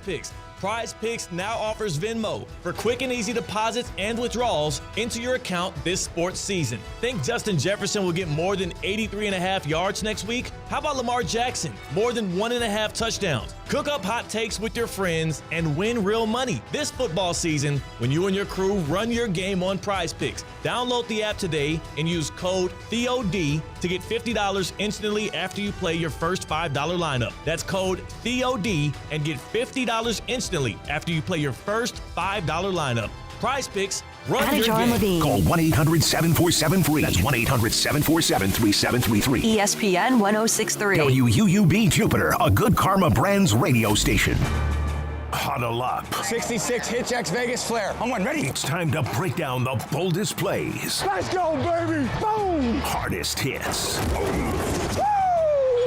Picks. Prize Picks now offers Venmo for quick and easy deposits and withdrawals into your account this sports season. Think Justin Jefferson will get more than 83.5 yards next week? How about Lamar Jackson? More than 1.5 touchdowns. Cook up hot takes with your friends and win real money this football season when you and your crew run your game on Prize Picks. Download the app today and use code THEOD to get $50 instantly after you play your first $5 lineup. That's code THEOD and get $50 instantly after you play your first $5 lineup. Prize Picks, run your game. Levine. Call 1-800-747-FREE. That's 1-800-747-3733. ESPN 1063. WUUB Jupiter, a Good Karma Brands radio station. Huddle up. 66 Hitchx Vegas Flare. On one, ready? It's time to break down the boldest plays. Let's go, baby. Boom. Hardest hits.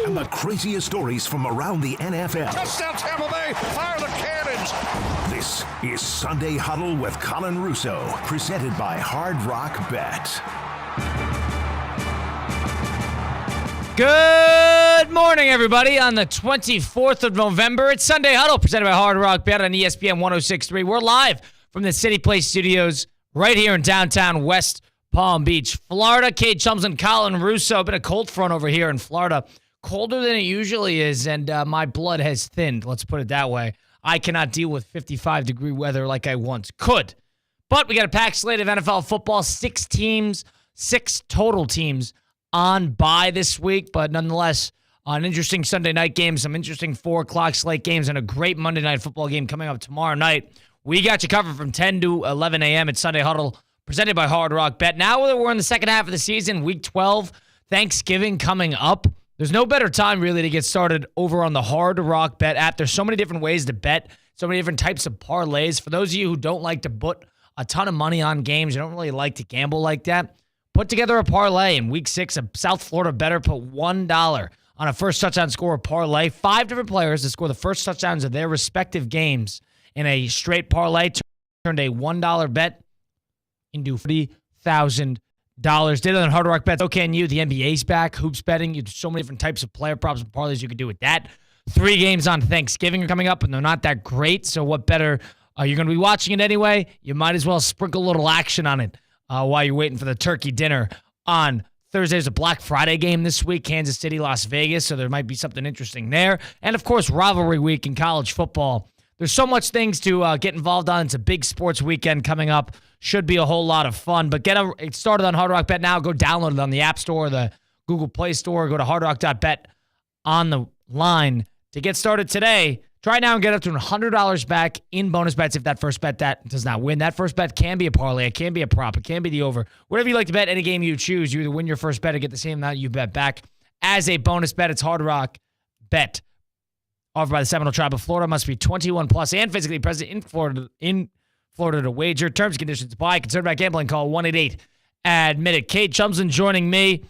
And the craziest stories from around the NFL. Touchdown Tampa Bay. Fire the cannons. This is Sunday Huddle with Colin Russo, presented by Hard Rock Bet. Good morning, everybody. On the 24th of November, it's Sunday Huddle, presented by Hard Rock Bet on ESPN 1063. We're live from the City Place Studios right here in downtown West Palm Beach, Florida. Cade Chums and Colin Russo. Been a cold front over here in Florida. Colder than it usually is, and my blood has thinned. Let's put it that way. I cannot deal with 55-degree weather like I once could. But we got a packed slate of NFL football. 6 total teams on bye this week, but nonetheless, an interesting Sunday night game, some interesting 4 o'clock slate games, and a great Monday night football game coming up tomorrow night. We got you covered from 10 to 11 a.m. at Sunday Huddle, presented by Hard Rock Bet. Now that we're in the second half of the season, week 12, Thanksgiving coming up, there's no better time really to get started over on the Hard Rock Bet app. There's so many different ways to bet, so many different types of parlays. For those of you who don't like to put a ton of money on games, you don't really like to gamble like that, put together a parlay. In week 6, a South Florida bettor put $1 on a first touchdown score parlay. 5 different players to score the first touchdowns of their respective games in a straight parlay. Turned a $1 bet into $40,000. Did it on Hard Rock Bet. So can you. The NBA's back. Hoops betting. You do so many different types of player props and parlays you could do with that. 3 games on Thanksgiving are coming up, and they're not that great. So what better? You're going to be watching it anyway. You might as well sprinkle a little action on it while you're waiting for the turkey dinner on Thursday. There's a Black Friday game this week, Kansas City, Las Vegas, so there might be something interesting there. And, of course, rivalry week in college football. There's so much things to get involved on. It's a big sports weekend coming up. Should be a whole lot of fun. But get it started on Hard Rock Bet now. Go download it on the App Store, the Google Play Store. Go to hardrock.bet on the line to get started today. Try now and get up to $100 back in bonus bets if that first bet that does not win. That first bet can be a parlay. It can be a prop. It can be the over. Whatever you like to bet, any game you choose, you either win your first bet or get the same amount you bet back as a bonus bet. It's Hard Rock Bet. Offered by the Seminole Tribe of Florida. Must be 21 plus and physically present in Florida to wager. Terms and conditions apply. Concerned about gambling? Call 1-888-ADMIT-IT. Cade Chumsland joining me.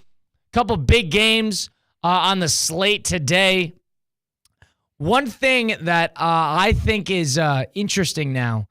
Couple big games on the slate today. One thing that I think is interesting now,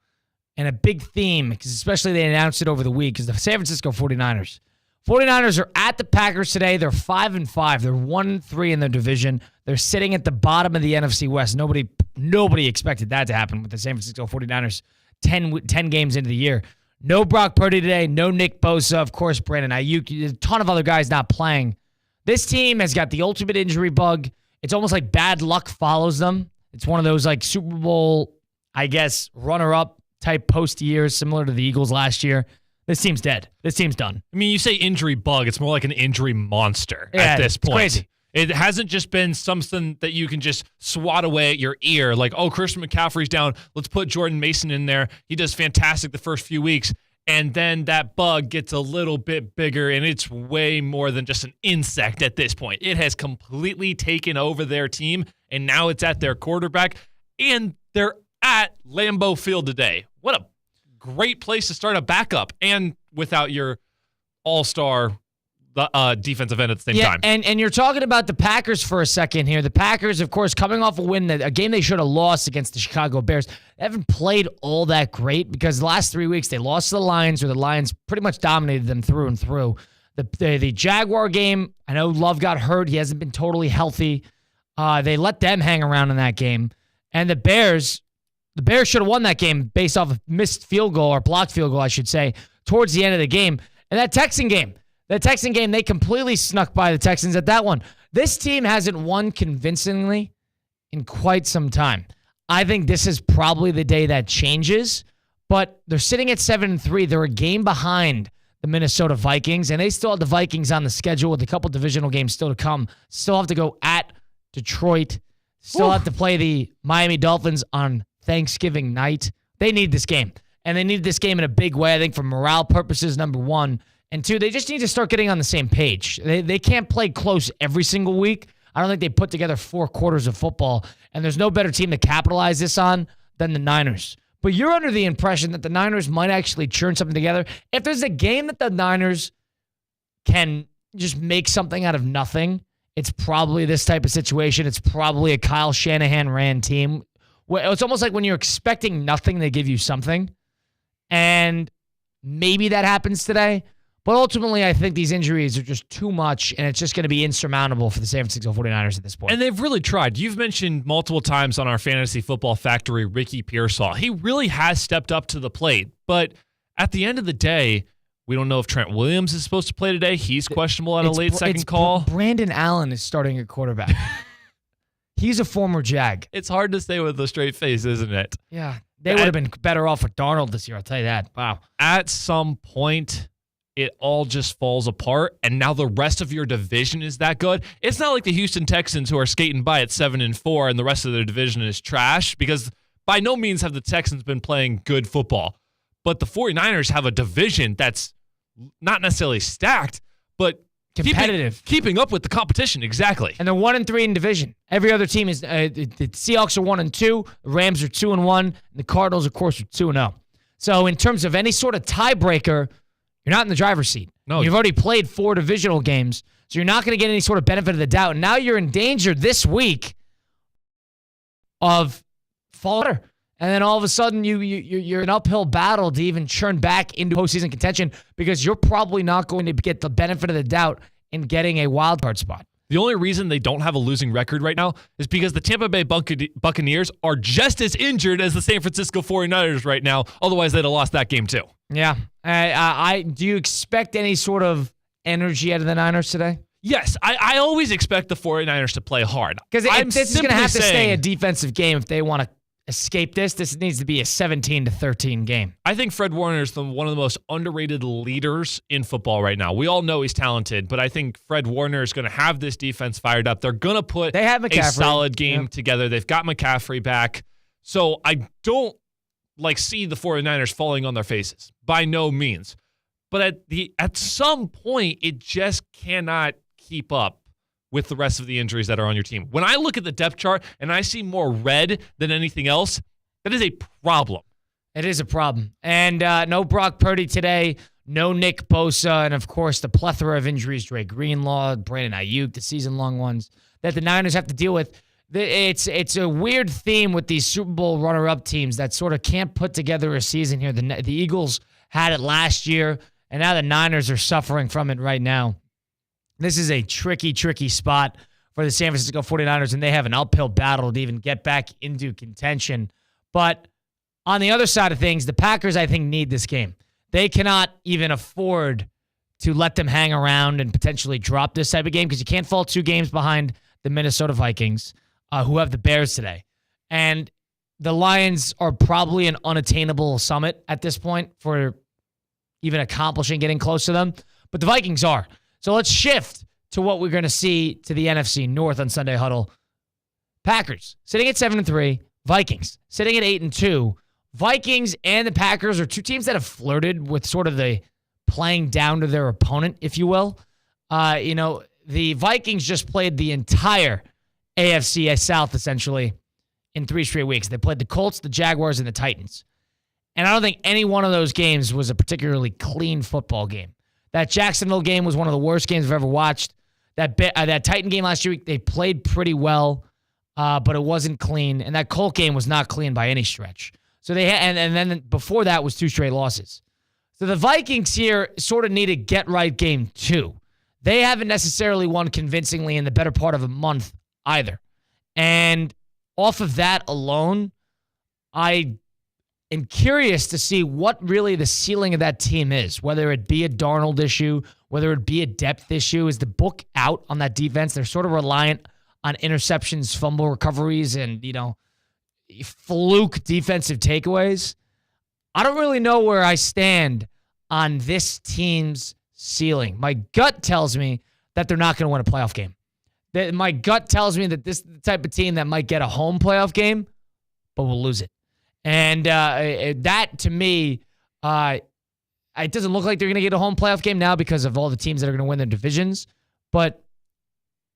and a big theme, because especially they announced it over the week, is the San Francisco 49ers. 49ers are at the Packers today. They're 5-5. They're 1-3 in their division. They're sitting at the bottom of the NFC West. Nobody expected that to happen with the San Francisco 49ers 10 games into the year. No Brock Purdy today. No Nick Bosa. Of course, Brandon Ayuk. A ton of other guys not playing. This team has got the ultimate injury bug. It's almost like bad luck follows them. It's one of those like Super Bowl, I guess, runner-up type post years, similar to the Eagles last year. This team's dead. This team's done. I mean, you say injury bug. It's more like an injury monster at this point. Crazy. It hasn't just been something that you can just swat away at your ear. Like, oh, Christian McCaffrey's down. Let's put Jordan Mason in there. He does fantastic the first few weeks. And then that bug gets a little bit bigger, and it's way more than just an insect at this point. It has completely taken over their team, and now it's at their quarterback. And they're at Lambeau Field today. What a great place to start a backup, and without your all-star defensive end at the same time. And you're talking about the Packers for a second here. The Packers, of course, coming off a win, a game they should have lost against the Chicago Bears. They haven't played all that great because the last 3 weeks they lost to the Lions, where the Lions pretty much dominated them through and through. The Jaguar game, I know Love got hurt. He hasn't been totally healthy. They let them hang around in that game. And the Bears, The Bears should have won that game based off a missed field goal, or blocked field goal, I should say, towards the end of the game. And that Texan game, they completely snuck by the Texans at that one. This team hasn't won convincingly in quite some time. I think this is probably the day that changes, but they're sitting at 7-3. They're a game behind the Minnesota Vikings, and they still have the Vikings on the schedule with a couple divisional games still to come. Still have to go at Detroit. Still have to play the Miami Dolphins on Thanksgiving night. They need this game, and they need this game in a big way, I think, for morale purposes, number one. And two, they just need to start getting on the same page. They can't play close every single week. I don't think they put together 4 quarters of football, and there's no better team to capitalize this on than the Niners. But you're under the impression that the Niners might actually churn something together. If there's a game that the Niners can just make something out of nothing, it's probably this type of situation. It's probably a Kyle Shanahan-ran team. It's almost like when you're expecting nothing, they give you something. And maybe that happens today. But ultimately, I think these injuries are just too much, and it's just going to be insurmountable for the San Francisco 49ers at this point. And they've really tried. You've mentioned multiple times on our Fantasy Football Factory, Ricky Pearsall. He really has stepped up to the plate. But at the end of the day, we don't know if Trent Williams is supposed to play today. He's questionable on a late second call. Brandon Allen is starting at quarterback. He's a former Jag. It's hard to say with a straight face, isn't it? Yeah. They would have been better off with Darnold this year, I'll tell you that. Wow. At some point, it all just falls apart, and now the rest of your division is that good. It's not like the Houston Texans who are skating by at 7-4 and the rest of their division is trash, because by no means have the Texans been playing good football. But the 49ers have a division that's not necessarily stacked, but competitive. Keeping up with the competition, exactly. And they're 1-3 in division. Every other team is, the Seahawks are 1-2, the Rams are 2-1, and the Cardinals, of course, are 2-0. So in terms of any sort of tiebreaker, you're not in the driver's seat. No, you've already played 4 divisional games, so you're not going to get any sort of benefit of the doubt. And now you're in danger this week of falling. And then all of a sudden, you're an uphill battle to even churn back into postseason contention, because you're probably not going to get the benefit of the doubt in getting a wild card spot. The only reason they don't have a losing record right now is because the Tampa Bay Buccaneers are just as injured as the San Francisco 49ers right now. Otherwise, they'd have lost that game too. Yeah. Do you expect any sort of energy out of the Niners today? Yes. I always expect the 49ers to play hard. Because this is going to have to stay a defensive game if they want to escape this. This needs to be a 17-13 game. I think Fred Warner is one of the most underrated leaders in football right now. We all know he's talented, but I think Fred Warner is going to have this defense fired up. They're going to put a solid game together. They've got McCaffrey back. So I don't see the 49ers falling on their faces. By no means. But at some point, it just cannot keep up with the rest of the injuries that are on your team. When I look at the depth chart and I see more red than anything else, that is a problem. It is a problem. And no Brock Purdy today, no Nick Bosa, and of course the plethora of injuries, Dre Greenlaw, Brandon Ayuk, the season-long ones that the Niners have to deal with. It's a weird theme with these Super Bowl runner-up teams that sort of can't put together a season here. The Eagles had it last year, and now the Niners are suffering from it right now. This is a tricky, tricky spot for the San Francisco 49ers, and they have an uphill battle to even get back into contention. But on the other side of things, the Packers, I think, need this game. They cannot even afford to let them hang around and potentially drop this type of game, because you can't fall 2 games behind the Minnesota Vikings, who have the Bears today. And the Lions are probably an unattainable summit at this point for even accomplishing getting close to them. But the Vikings are. So let's shift to what we're going to see to the NFC North on Sunday Huddle. Packers sitting at 7-3. Vikings sitting at 8-2. Vikings and the Packers are 2 teams that have flirted with sort of the playing down to their opponent, if you will. The Vikings just played the entire AFC South, essentially, in 3 straight weeks. They played the Colts, the Jaguars, and the Titans. And I don't think any one of those games was a particularly clean football game. That Jacksonville game was one of the worst games I've ever watched. That Titan game last year, they played pretty well, but it wasn't clean. And that Colt game was not clean by any stretch. So and then before that was 2 straight losses. So the Vikings here sort of need a get-right game too. They haven't necessarily won convincingly in the better part of a month either. And off of that alone, I am curious to see what really the ceiling of that team is, whether it be a Darnold issue, whether it be a depth issue. Is the book out on that defense? They're sort of reliant on interceptions, fumble recoveries, and, fluke defensive takeaways. I don't really know where I stand on this team's ceiling. My gut tells me that they're not going to win a playoff game. My gut tells me that this is the type of team that might get a home playoff game, but will lose it. And that, to me, it doesn't look like they're going to get a home playoff game now because of all the teams that are going to win their divisions. But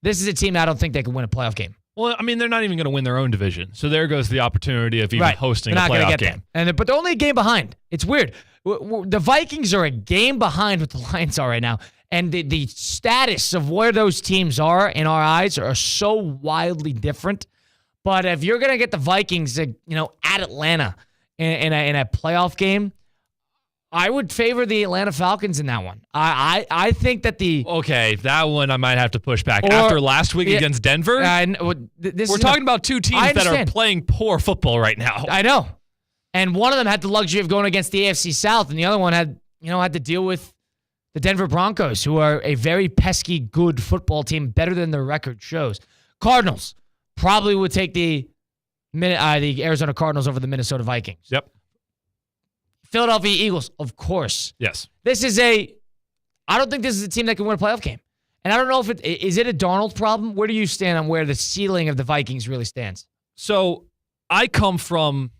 this is a team I don't think they can win a playoff game. Well, I mean, they're not even going to win their own division. So there goes the opportunity of even hosting a playoff game. But they're only a game behind. It's weird. The Vikings are a game behind what the Lions are right now. And the status of where those teams are in our eyes are so wildly different. But if you're going to get the Vikings, at Atlanta in a playoff game, I would favor the Atlanta Falcons in that one. I think that Okay, that one I might have to push back. After last week against Denver? We're talking about two teams that are playing poor football right now. I know. And one of them had the luxury of going against the AFC South, and the other one had to deal with the Denver Broncos, who are a very pesky, good football team, better than their record shows. Cardinals probably would take the Arizona Cardinals over the Minnesota Vikings. Yep. Philadelphia Eagles, of course. Yes. I don't think this is a team that can win a playoff game. And I don't know if is it a Darnold problem? Where do you stand on where the ceiling of the Vikings really stands? So I come from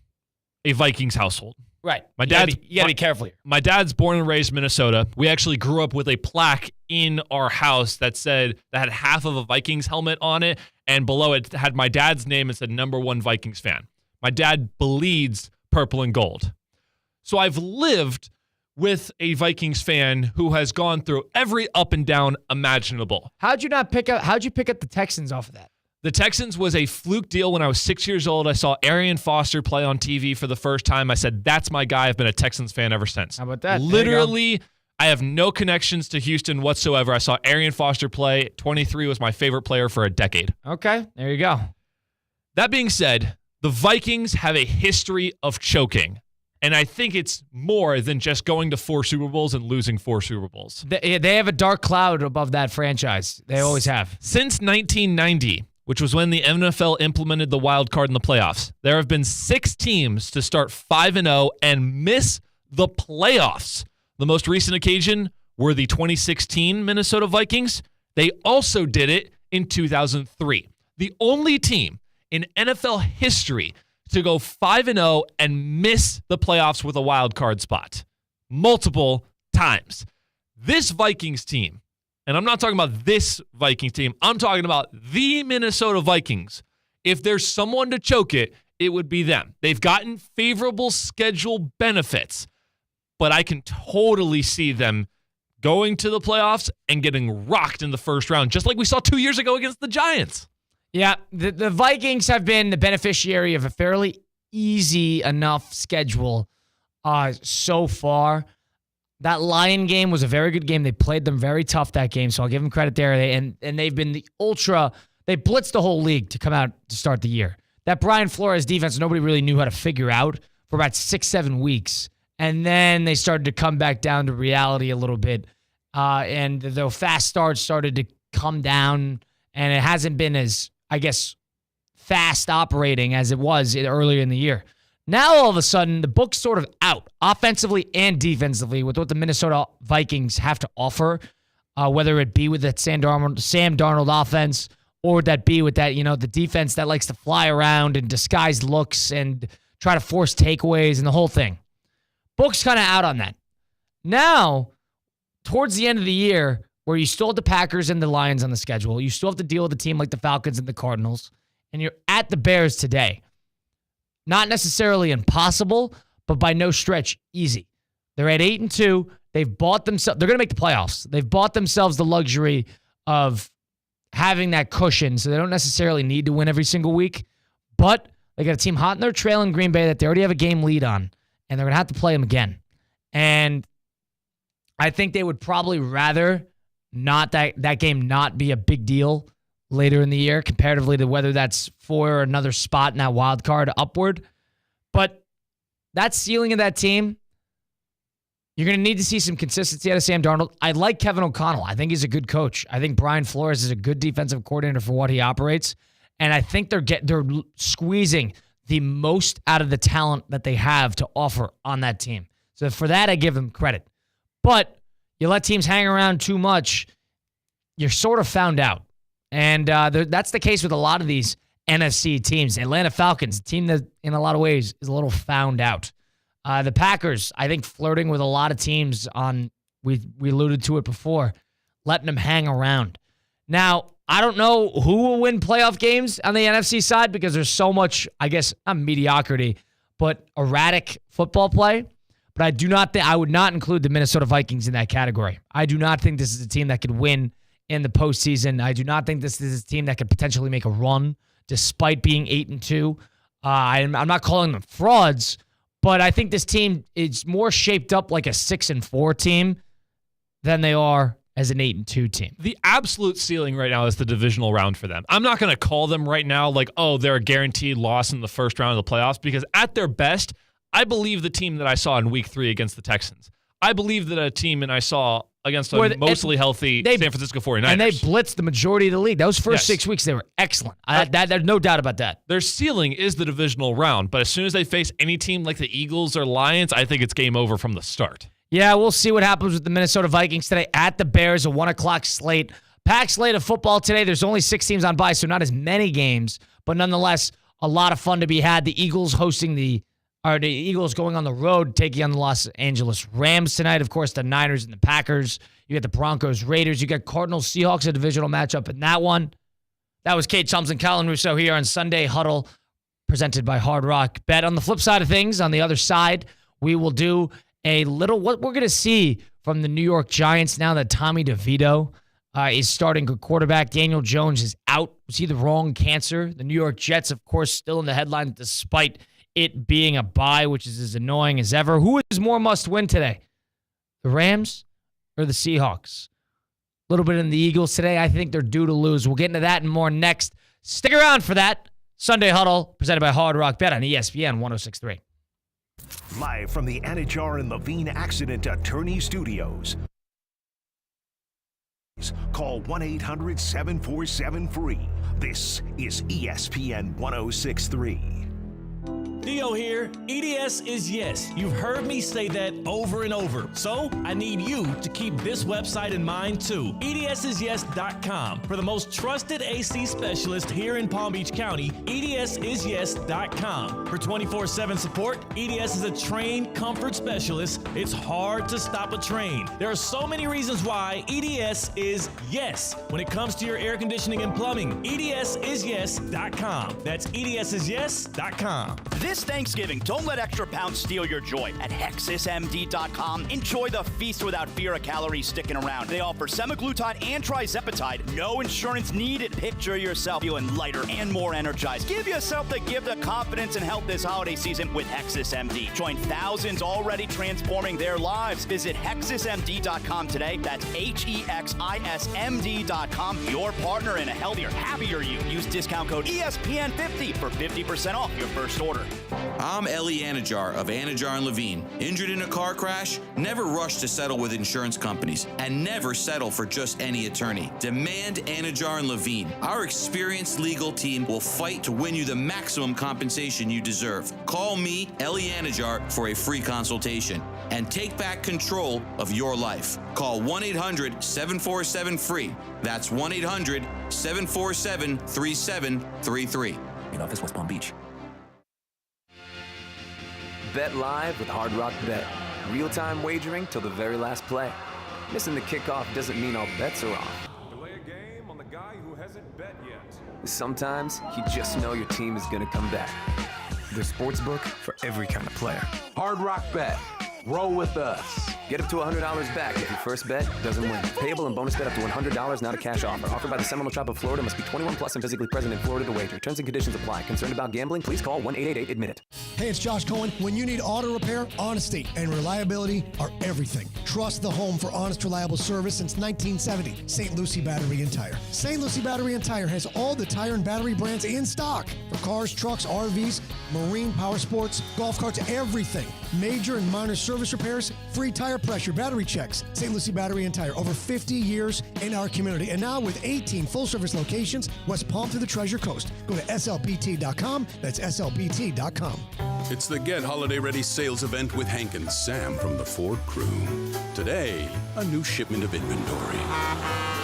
a Vikings household. Right. You gotta be careful here. My dad's born and raised in Minnesota. We actually grew up with a plaque in our house that had half of a Vikings helmet on it, and below it had my dad's name and said #1 Vikings fan. My dad bleeds purple and gold. So I've lived with a Vikings fan who has gone through every up and down imaginable. How'd you pick up the Texans off of that? The Texans was a fluke deal. When I was 6 years old, I saw Arian Foster play on TV for the first time. I said, that's my guy. I've been a Texans fan ever since. How about that? Literally, I have no connections to Houston whatsoever. I saw Arian Foster play. 23 was my favorite player for a decade. Okay, there you go. That being said, the Vikings have a history of choking. And I think it's more than just going to 4 Super Bowls and losing 4 Super Bowls. They have a dark cloud above that franchise. They always have. Since 1990, which was when the NFL implemented the wild card in the playoffs, there have been 6 teams to start 5-0 and miss the playoffs. The most recent occasion were the 2016 Minnesota Vikings. They also did it in 2003. The only team in NFL history to go 5-0 and miss the playoffs with a wild card spot multiple times. This Vikings team, and I'm not talking about this Vikings team, I'm talking about the Minnesota Vikings. If there's someone to choke it, it would be them. They've gotten favorable schedule benefits, but I can totally see them going to the playoffs and getting rocked in the first round, just like we saw 2 years ago against the Giants. Yeah, the Vikings have been the beneficiary of a fairly easy enough schedule so far. That Lion game was a very good game. They played them very tough that game, so I'll give them credit there. And they've been they blitzed the whole league to come out to start the year. That Brian Flores defense, nobody really knew how to figure out for about 6-7 weeks. And then they started to come back down to reality a little bit. And the fast starts started to come down, and it hasn't been as, I guess, fast operating as it was earlier in the year. Now, all of a sudden, the book's sort of out, offensively and defensively, with what the Minnesota Vikings have to offer, whether it be with that Sam Darnold offense or would that be with that, the defense that likes to fly around and disguise looks and try to force takeaways and the whole thing. Book's kind of out on that. Now, towards the end of the year, where you still have the Packers and the Lions on the schedule, you still have to deal with a team like the Falcons and the Cardinals, and you're at the Bears today. Not necessarily impossible, but by no stretch easy. They're at 8-2. They've bought themselves. They're going to make the playoffs. They've bought themselves the luxury of having that cushion, so they don't necessarily need to win every single week. But they got a team hot in their trail in Green Bay that they already have a game lead on, and they're going to have to play them again. And I think they would probably rather not that game not be a big deal later in the year, comparatively to whether that's for another spot in that wild card upward. But that ceiling of that team, you're going to need to see some consistency out of Sam Darnold. I like Kevin O'Connell. I think he's a good coach. I think Brian Flores is a good defensive coordinator for what he operates. And I think they're squeezing the most out of the talent that they have to offer on that team. So for that, I give them credit. But you let teams hang around too much, you're sort of found out. And that's the case with a lot of these NFC teams. Atlanta Falcons, a team that in a lot of ways is a little found out. The Packers, I think, flirting with a lot of teams on, we alluded to it before, letting them hang around. Now, I don't know who will win playoff games on the NFC side because there's so much, I guess, not mediocrity, but erratic football play. But I do not think I would not include the Minnesota Vikings in that category. I do not think this is a team that could win in the postseason. I do not think this is a team that could potentially make a run despite being 8-2. I'm not calling them frauds, but I think this team is more shaped up like a 6-4 team than they are as an 8-2 team. The absolute ceiling right now is the divisional round for them. I'm not going to call them right now like, oh, they're a guaranteed loss in the first round of the playoffs, because at their best, I believe the team that I saw in week 3 against the Texans. I believe that a team and I saw against a mostly healthy San Francisco 49ers. And they blitzed the majority of the league. Those first 6 weeks, they were excellent. There's no doubt about that. Their ceiling is the divisional round, but as soon as they face any team like the Eagles or Lions, I think it's game over from the start. Yeah, we'll see what happens with the Minnesota Vikings today at the Bears, a 1 o'clock slate. Packed slate of football today. There's only 6 teams on bye, so not as many games, but nonetheless, a lot of fun to be had. The Eagles the Eagles going on the road, taking on the Los Angeles Rams tonight. Of course, the Niners and the Packers. You got the Broncos, Raiders. You got Cardinals, Seahawks, a divisional matchup in that one. That was Kate Thompson, Colin Russo here on Sunday Huddle, presented by Hard Rock Bet. On the flip side of things, on the other side, we will do a little what we're going to see from the New York Giants now that Tommy DeVito is starting quarterback. Daniel Jones is out. Was he the wrong cancer? The New York Jets, of course, still in the headlines despite it being a bye, which is as annoying as ever. Who is more must-win today? The Rams or the Seahawks? A little bit in the Eagles today. I think they're due to lose. We'll get into that and more next. Stick around for that. Sunday Huddle, presented by Hard Rock Bet on ESPN 106.3. Live from the Anajar and Levine Accident Attorney Studios. Call 1-800-747-FREE. This is ESPN 106.3. Theo here. EDS is yes. You've heard me say that over and over. So I need you to keep this website in mind too. EDSIsYes.com. For the most trusted AC specialist here in Palm Beach County, EDSIsYes.com. For 24/7 support, EDS is a trained comfort specialist. It's hard to stop a train. There are so many reasons why EDS is yes when it comes to your air conditioning and plumbing. EDSIsYes.com. That's EDSIsYes.com. This Thanksgiving, don't let extra pounds steal your joy. At HexisMD.com, enjoy the feast without fear of calories sticking around. They offer semaglutide and trizepatide. No insurance needed. Picture yourself feeling lighter and more energized. Give yourself the gift of confidence and health this holiday season with HexisMD. Join thousands already transforming their lives. Visit HexisMD.com today. That's HEXISMD.com. Your partner in a healthier, happier you. Use discount code ESPN50 for 50% off your first order. I'm Ellie Anajar of Anajar and Levine. Injured in a car crash? Never rush to settle with insurance companies, and never settle for just any attorney. Demand Anajar and Levine. Our experienced legal team will fight to win you the maximum compensation you deserve. Call me, Ellie Anajar, for a free consultation and take back control of your life. Call 1-800-747-FREE. That's 1-800-747-3733. In office, West Palm Beach. Bet live with Hard Rock Bet. Real-time wagering till the very last play. Missing the kickoff doesn't mean all bets are off. Delay a game on the guy who hasn't bet yet. Sometimes you just know your team is going to come back. The sportsbook for every kind of player. Hard Rock Bet. Roll with us. Get up to $100 back if your first bet doesn't win. Payable and bonus bet up to $100, not a cash offer. Offered by the Seminole Tribe of Florida. Must be 21 plus and physically present in Florida to wager. Terms and conditions apply. Concerned about gambling? Please call 1-888-ADMIT-IT. Hey, it's Josh Cohen. When you need auto repair, honesty and reliability are everything. Trust the home for honest, reliable service since 1970. St. Lucie Battery and Tire. St. Lucie Battery and Tire has all the tire and battery brands in stock for cars, trucks, RVs, marine, power sports, golf carts, everything. Major and minor service repairs, free tire pressure, battery checks. St. Lucie Battery and Tire, over 50 years in our community. And now with 18 full-service locations, West Palm to the Treasure Coast. Go to slpt.com. That's slpt.com. It's the Get Holiday Ready sales event with Hank and Sam from the Ford crew. Today, a new shipment of inventory.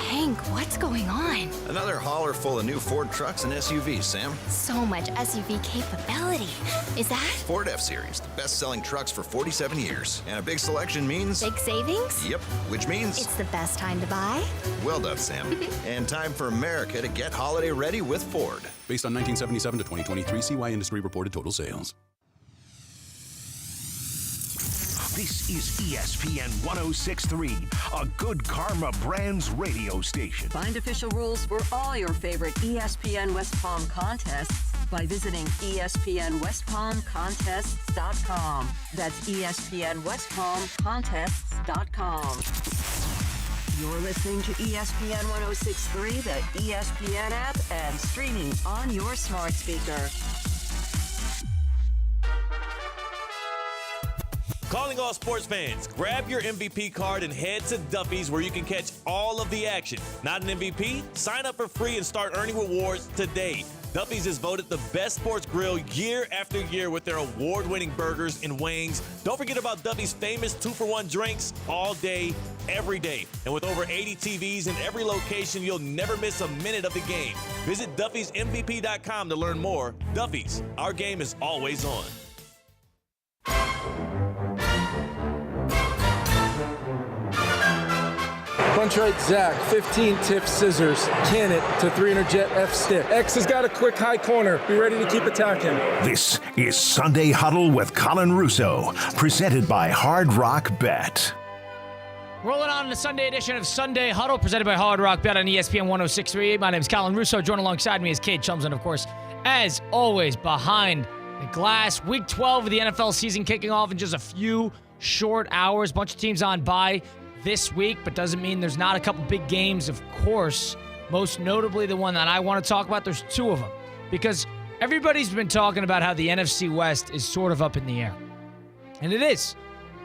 Hank, what's going on? Another hauler full of new Ford trucks and SUVs, Sam. So much SUV capability. Is that? Ford F-Series, the best-selling trucks for 47 years. And a big selection means... Big savings? Yep, which means... It's the best time to buy? Well done, Sam. And time for America to get holiday ready with Ford. Based on 1977 to 2023 CY Industry reported total sales. This is ESPN 106.3, a Good Karma Brands radio station. Find official rules for all your favorite ESPN West Palm contests by visiting ESPNWestPalmContests.com. That's ESPNWestPalmContests.com. You're listening to ESPN 106.3, the ESPN app, and streaming on your smart speaker. Calling all sports fans, grab your MVP card and head to Duffy's where you can catch all of the action. Not an MVP? Sign up for free and start earning rewards today. Duffy's is voted the best sports grill year after year with their award-winning burgers and wings. Don't forget about Duffy's famous 2-for-1 drinks all day, every day. And with over 80 TVs in every location, you'll never miss a minute of the game. Visit Duffy'sMVP.com to learn more. Duffy's, our game is always on. Punch right, Zach. 15 tip scissors. Can it to 300 jet F stick. X has got a quick high corner. Be ready to keep attacking. This is Sunday Huddle with Colin Russo, presented by Hard Rock Bet. Rolling on the Sunday edition of Sunday Huddle, presented by Hard Rock Bet on ESPN 106.3. My name is Colin Russo. Joined alongside me is Cade Chumson, of course, as always, behind the glass. Week 12 of the NFL season kicking off in just a few short hours. Bunch of teams on bye this week, but doesn't mean there's not a couple big games, of course. Most notably, the one that I want to talk about, there's two of them. Because everybody's been talking about how the NFC West is sort of up in the air. And it is.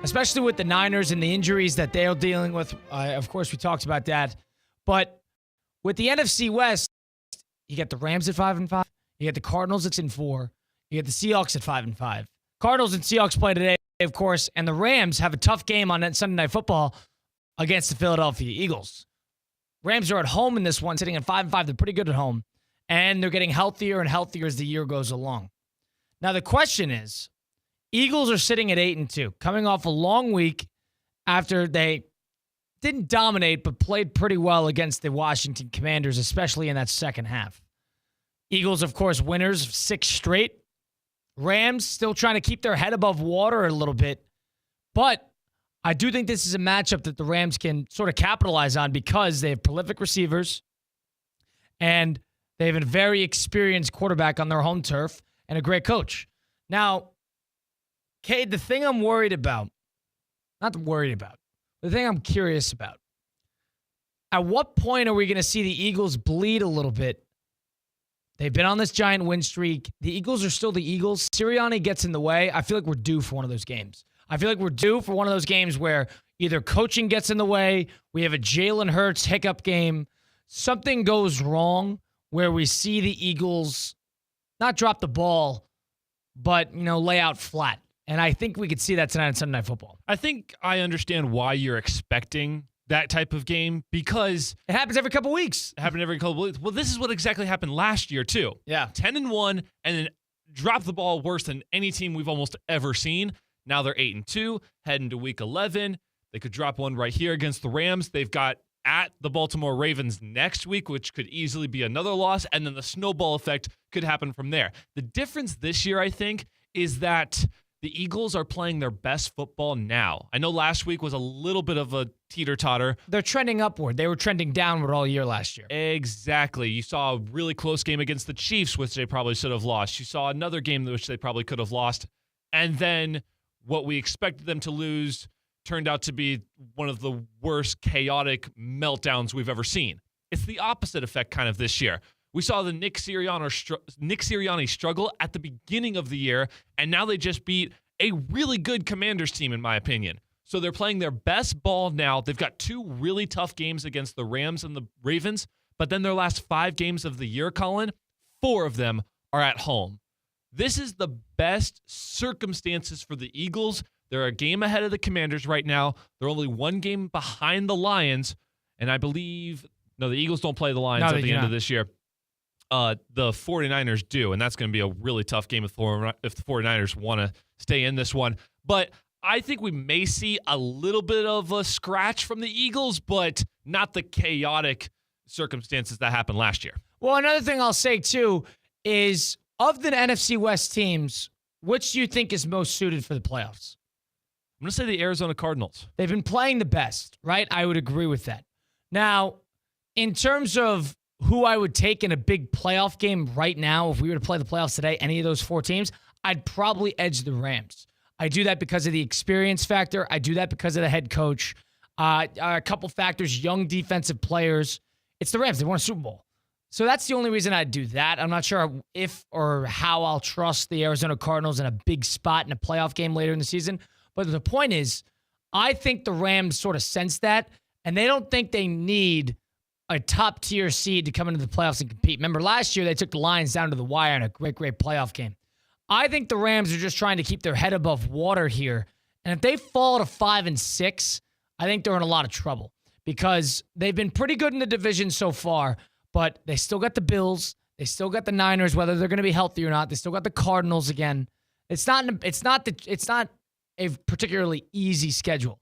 Especially with the Niners and the injuries that they're dealing with. Of course, we talked about that. But with the NFC West, you get the Rams at 5-5. You get the Cardinals at 4. You get the Seahawks at 5-5. Cardinals and Seahawks play today, of course. And the Rams have a tough game on Sunday Night Football against the Philadelphia Eagles. Rams are at home in this one, sitting at 5-5. They're pretty good at home. And they're getting healthier and healthier as the year goes along. Now, the question is, Eagles are sitting at 8-2, coming off a long week after they didn't dominate, but played pretty well against the Washington Commanders, especially in that second half. Eagles, of course, winners of 6 straight. Rams still trying to keep their head above water a little bit. But I do think this is a matchup that the Rams can sort of capitalize on because they have prolific receivers and they have a very experienced quarterback on their home turf and a great coach. Now, Cade, the thing I'm worried about, not worried about, the thing I'm curious about, at what point are we going to see the Eagles bleed a little bit? They've been on this giant win streak. The Eagles are still the Eagles. Sirianni gets in the way. I feel like we're due for one of those games. I feel like we're due for one of those games where either coaching gets in the way, we have a Jalen Hurts hiccup game, something goes wrong where we see the Eagles not drop the ball, but, lay out flat. And I think we could see that tonight on Sunday Night Football. I think I understand why you're expecting that type of game because it happens every couple weeks. Well, this is what exactly happened last year, too. Yeah. 10-1 and then drop the ball worse than any team we've almost ever seen. Now they're 8-2, heading to week 11. They could drop one right here against the Rams. They've got at the Baltimore Ravens next week, which could easily be another loss, and then the snowball effect could happen from there. The difference this year, I think, is that The Eagles are playing their best football now. I know last week was a little bit of a teeter-totter. They're trending upward. They were trending downward all year last year. Exactly. You saw a really close game against the Chiefs, which they probably should have lost. You saw another game which they probably could have lost. And then what we expected them to lose turned out to be one of the worst chaotic meltdowns we've ever seen. It's the opposite effect kind of this year. We saw the Nick Sirianni struggle at the beginning of the year, and now they just beat a really good Commanders team, in my opinion. So they're playing their best ball now. They've got 2 really tough games against the Rams and the Ravens, but then their last 5 games of the year, Colin, 4 of them are at home. This is the best circumstances for the Eagles. They're a game ahead of the Commanders right now. They're only 1 game behind the Lions, and I believe, no, the Eagles don't play the Lions at the end of this year. The 49ers do, and that's going to be a really tough game if the 49ers want to stay in this one. But I think we may see a little bit of a scratch from the Eagles, but not the chaotic circumstances that happened last year. Well, another thing I'll say, too, is of the NFC West teams, which do you think is most suited for the playoffs? I'm going to say the Arizona Cardinals. They've been playing the best, right? I would agree with that. Now, in terms of who I would take in a big playoff game right now, if we were to play the playoffs today, any of those 4 teams, I'd probably edge the Rams. I do that because of the experience factor. I do that because of the head coach. A couple factors, young defensive players. It's the Rams. They won a Super Bowl. So that's the only reason I'd do that. I'm not sure if or how I'll trust the Arizona Cardinals in a big spot in a playoff game later in the season. But the point is, I think the Rams sort of sense that, and they don't think they need a top-tier seed to come into the playoffs and compete. Remember, last year they took the Lions down to the wire in a great, great playoff game. I think the Rams are just trying to keep their head above water here. And if they fall to 5-6, I think they're in a lot of trouble because they've been pretty good in the division so far, but they still got the Bills. They still got the Niners, whether they're going to be healthy or not. They still got the Cardinals again. It's not a particularly easy schedule.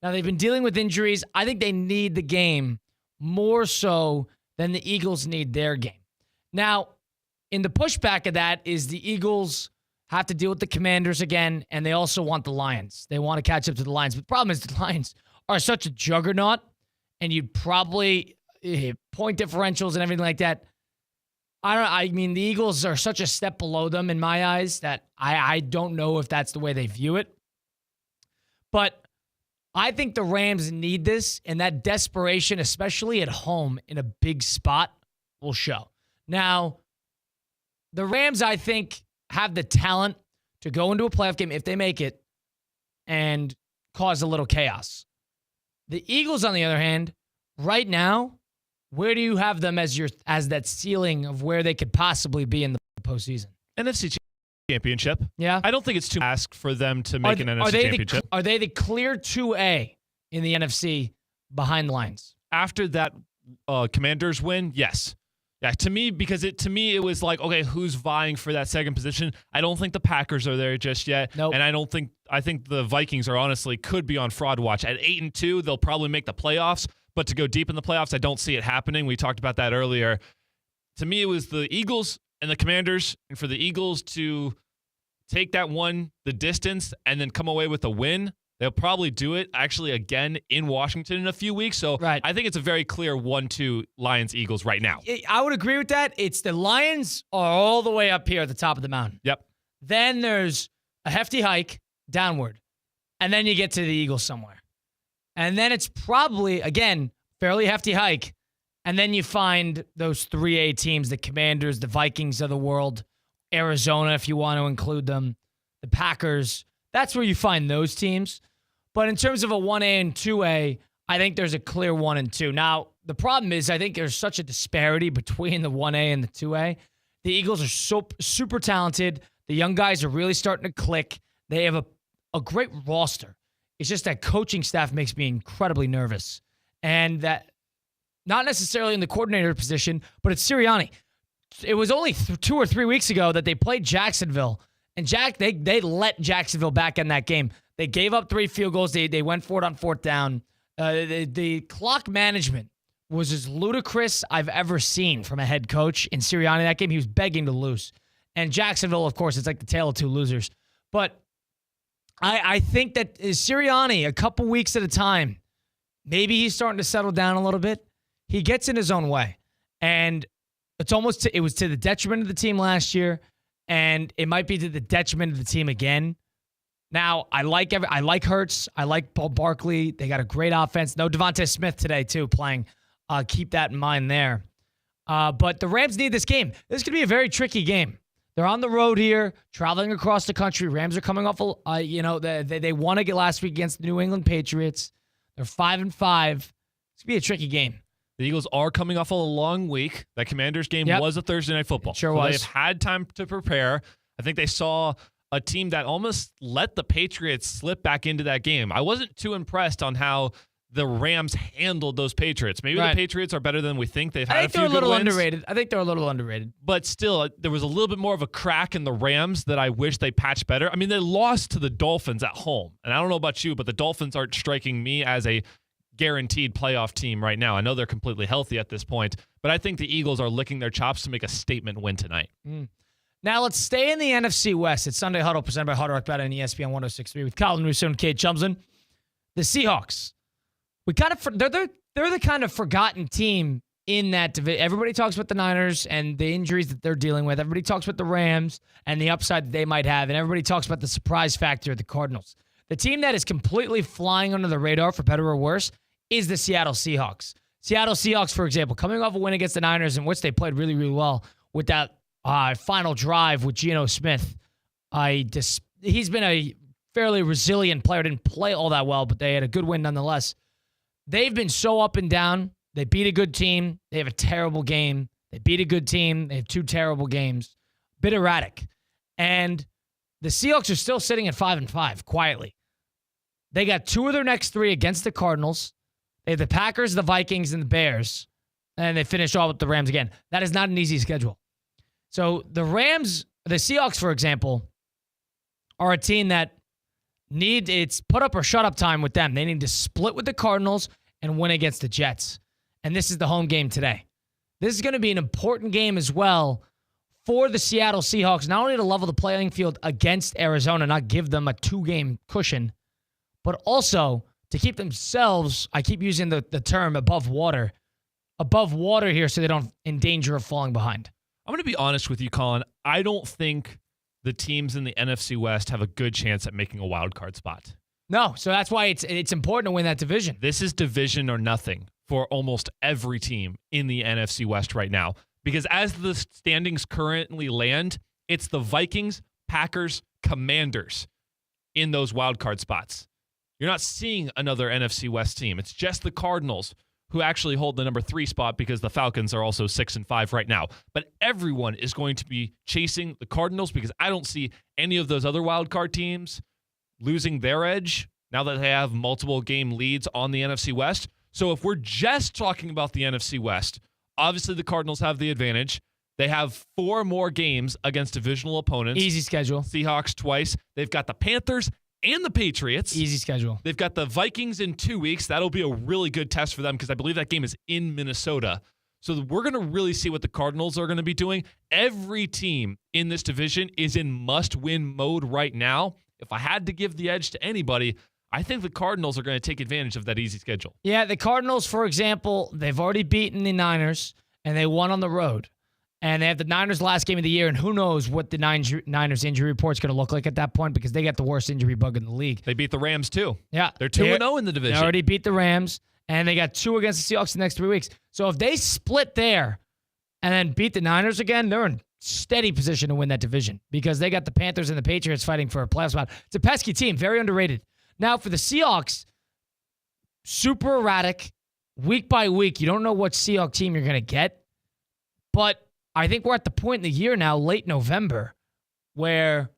Now, they've been dealing with injuries. I think they need the game more so than the Eagles need their game. Now, in the pushback of that is the Eagles have to deal with the Commanders again, and they also want the Lions. They want to catch up to the Lions. But the problem is the Lions are such a juggernaut, and you'd probably point differentials and everything like that. I mean, the Eagles are such a step below them in my eyes that I don't know if that's the way they view it. But I think the Rams need this, and that desperation, especially at home in a big spot, will show. Now, the Rams, I think, have the talent to go into a playoff game if they make it and cause a little chaos. The Eagles, on the other hand, right now, where do you have them as that ceiling of where they could possibly be in the postseason? NFC Championship. Yeah. I don't think it's too ask for them to make an NFC Championship. Are they the clear 2A in the NFC behind the Lions? After that Commanders win, yes. Yeah, to me, it was like, okay, who's vying for that second position? I don't think the Packers are there just yet. Nope. And I think the Vikings could be on fraud watch. At 8-2, they'll probably make the playoffs, but to go deep in the playoffs, I don't see it happening. We talked about that earlier. To me, it was the Eagles and the Commanders, and for the Eagles to take that one the distance and then come away with a win, they'll probably do it actually again in Washington in a few weeks. So right. I think it's a very clear 1-2 Lions-Eagles right now. I would agree with that. It's the Lions are all the way up here at the top of the mountain. Yep. Then there's a hefty hike downward, and then you get to the Eagles somewhere. And then it's probably, again, fairly hefty hike, and then you find those 3A teams, the Commanders, the Vikings of the world, Arizona, if you want to include them, the Packers. That's where you find those teams. But in terms of a 1A and 2A, I think there's a clear 1 and 2. Now, the problem is I think there's such a disparity between the 1A and the 2A. The Eagles are super talented. The young guys are really starting to click. They have a great roster. It's just that coaching staff makes me incredibly nervous. And that, not necessarily in the coordinator position, but it's Sirianni. It was only 2 or 3 weeks ago that they played Jacksonville. And they let Jacksonville back in that game. They gave up 3 field goals. They went for it on 4th down. The clock management was as ludicrous I've ever seen from a head coach in Sirianni that game. He was begging to lose. And Jacksonville, of course, it's like the tale of 2 losers. But I think that Sirianni, a couple weeks at a time, maybe he's starting to settle down a little bit. He gets in his own way. And it's almost it was to the detriment of the team last year, and it might be to the detriment of the team again. Now, I like Hurts. I like Paul Barkley. They got a great offense. No Devontae Smith today, too, playing. Keep that in mind there. But the Rams need this game. This is going to be a very tricky game. They're on the road here, traveling across the country. Rams are coming off, they won last week against the New England Patriots. They're 5-5. It's going to be a tricky game. The Eagles are coming off a long week. That Commanders game was a Thursday Night Football. It sure was. They've had time to prepare. I think they saw a team that almost let the Patriots slip back into that game. I wasn't too impressed on how the Rams handled those Patriots. Maybe the Patriots are better than we think. They've had a few good wins. I think they're a little underrated. But still, there was a little bit more of a crack in the Rams that I wish they patched better. I mean, they lost to the Dolphins at home. And I don't know about you, but the Dolphins aren't striking me as a guaranteed playoff team right now. I know they're completely healthy at this point, but I think the Eagles are licking their chops to make a statement win tonight. Now let's stay in the NFC West. It's Sunday Huddle presented by Hard Rock Bet on ESPN 106.3 with Colin Russo and Kate Chumsman. The Seahawks. They're the kind of forgotten team in that division. Everybody talks about the Niners and the injuries that they're dealing with. Everybody talks about the Rams and the upside that they might have, and everybody talks about the surprise factor of the Cardinals. The team that is completely flying under the radar, for better or worse, is the Seattle Seahawks. Seattle Seahawks, for example, coming off a win against the Niners, in which they played really, really well with that final drive with Geno Smith. He's been a fairly resilient player. Didn't play all that well, but they had a good win nonetheless. They've been so up and down. They beat a good team. They have a terrible game. They beat a good team. They have two terrible games. Bit erratic. And the Seahawks are still sitting at 5-5, quietly. They got two of their next three against the Cardinals. They have the Packers, the Vikings, and the Bears. And they finish all with the Rams again. That is not an easy schedule. So the Seahawks, for example, are a team that it's put up or shut up time with them. They need to split with the Cardinals and win against the Jets. And this is the home game today. This is going to be an important game as well for the Seattle Seahawks, not only to level the playing field against Arizona, not give them a 2-game cushion, but also to keep themselves, I keep using the term above water here so they don't in danger of falling behind. I'm going to be honest with you, Colin. I don't think the teams in the NFC West have a good chance at making a wild card spot. No, so that's why it's important to win that division. This is division or nothing for almost every team in the NFC West right now. Because as the standings currently land, it's the Vikings, Packers, Commanders in those wild card spots. You're not seeing another NFC West team. It's just the Cardinals who actually hold the number 3 spot because the Falcons are also 6-5 right now. But everyone is going to be chasing the Cardinals because I don't see any of those other wild card teams losing their edge now that they have multiple game leads on the NFC West. So if we're just talking about the NFC West, obviously the Cardinals have the advantage. They have 4 more games against divisional opponents. Easy schedule. Seahawks twice. They've got the Panthers and the Patriots. Easy schedule. They've got the Vikings in 2 weeks. That'll be a really good test for them because I believe that game is in Minnesota. So we're going to really see what the Cardinals are going to be doing. Every team in this division is in must-win mode right now. If I had to give the edge to anybody, I think the Cardinals are going to take advantage of that easy schedule. Yeah, the Cardinals, for example, they've already beaten the Niners, and they won on the road. And they have the Niners last game of the year, and who knows what the Niners injury report's going to look like at that point because they got the worst injury bug in the league. They beat the Rams, too. Yeah. They're 2-0 in the division. They already beat the Rams, and they got 2 against the Seahawks the next 3 weeks. So if they split there and then beat the Niners again, they're in steady position to win that division because they got the Panthers and the Patriots fighting for a playoff spot. It's a pesky team, very underrated. Now, for the Seahawks, super erratic, week by week. You don't know what Seahawks team you're going to get, but I think we're at the point in the year now, late November, where